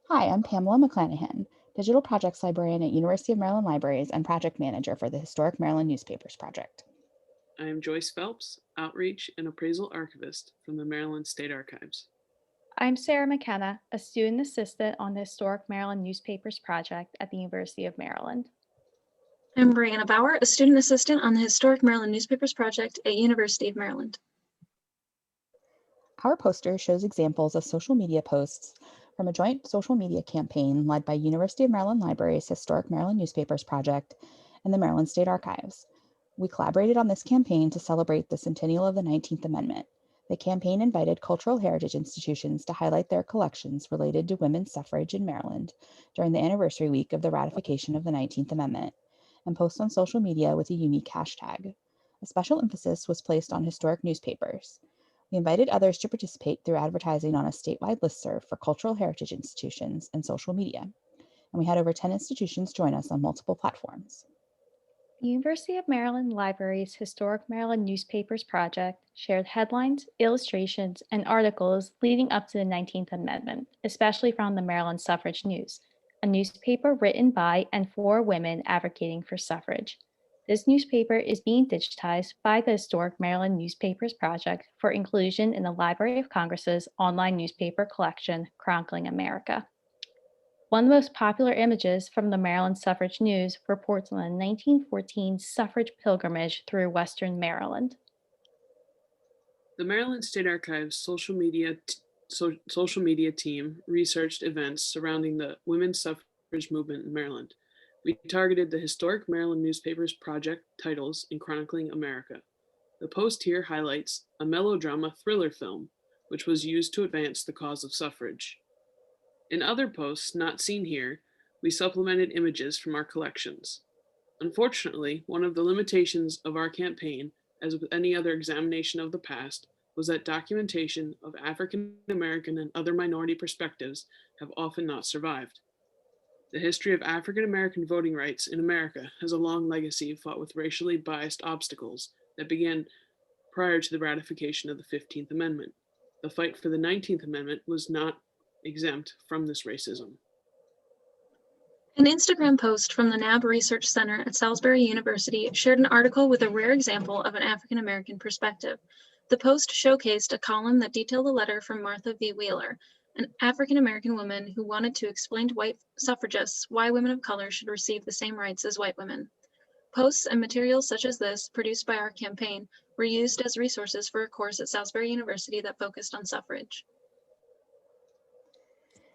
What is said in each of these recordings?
Hi, I'm Pamela McClanahan, Digital Projects Librarian at University of Maryland Libraries and Project Manager for the Historic Maryland Newspapers Project. I am Joyce Phelps, Outreach and Appraisal Archivist from the Maryland State Archives. I'm Sarah McKenna, a student assistant on the Historic Maryland Newspapers Project at the University of Maryland. I'm Bryanna Bauer, a student assistant on the Historic Maryland Newspapers Project at University of Maryland. Our poster shows examples of social media posts from a joint social media campaign led by University of Maryland Libraries Historic Maryland Newspapers Project and the Maryland State Archives. We collaborated on this campaign to celebrate the centennial of the 19th Amendment. The campaign invited cultural heritage institutions to highlight their collections related to women's suffrage in Maryland during the anniversary week of the ratification of the 19th Amendment, and post on social media with a unique hashtag. A special emphasis was placed on historic newspapers. We invited others to participate through advertising on a statewide listserv for cultural heritage institutions and social media, and we had over 10 institutions join us on multiple platforms. The University of Maryland Library's Historic Maryland Newspapers Project shared headlines, illustrations, and articles leading up to the 19th Amendment, especially from the Maryland Suffrage News, a newspaper written by and for women advocating for suffrage. This newspaper is being digitized by the Historic Maryland Newspapers Project for inclusion in the Library of Congress's online newspaper collection, Chronicling America. One of the most popular images from the Maryland Suffrage News reports on the 1914 suffrage pilgrimage through Western Maryland. The Maryland State Archives social media team researched events surrounding the women's suffrage movement in Maryland. We targeted the Historic Maryland Newspapers Project titles in Chronicling America. The post here highlights a melodrama thriller film, which was used to advance the cause of suffrage. In other posts not seen here, we supplemented images from our collections. Unfortunately, one of the limitations of our campaign, as with any other examination of the past, was that documentation of African American and other minority perspectives have often not survived. The history of African American voting rights in America has a long legacy fought with racially biased obstacles that began prior to the ratification of the 15th Amendment. The fight for the 19th Amendment was not exempt from this racism. An Instagram post from the NAB Research Center at Salisbury University shared an article with a rare example of an African American perspective. The post showcased a column that detailed a letter from Martha V. Wheeler, an African American woman who wanted to explain to white suffragists why women of color should receive the same rights as white women. Posts and materials such as this, produced by our campaign, were used as resources for a course at Salisbury University that focused on suffrage.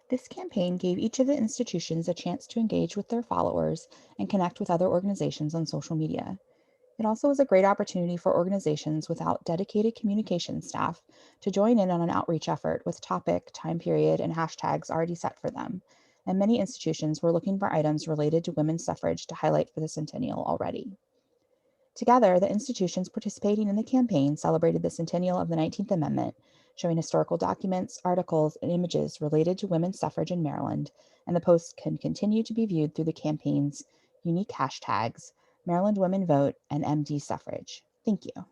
This campaign gave each of the institutions a chance to engage with their followers and connect with other organizations on social media. It also was a great opportunity for organizations without dedicated communication staff to join in on an outreach effort with topic, time period, and hashtags already set for them. And many institutions were looking for items related to women's suffrage to highlight for the centennial already. Together, the institutions participating in the campaign celebrated the centennial of the 19th Amendment, showing historical documents, articles, and images related to women's suffrage in Maryland, and the posts can continue to be viewed through the campaign's unique hashtags, Maryland Women Vote and MD Suffrage. Thank you.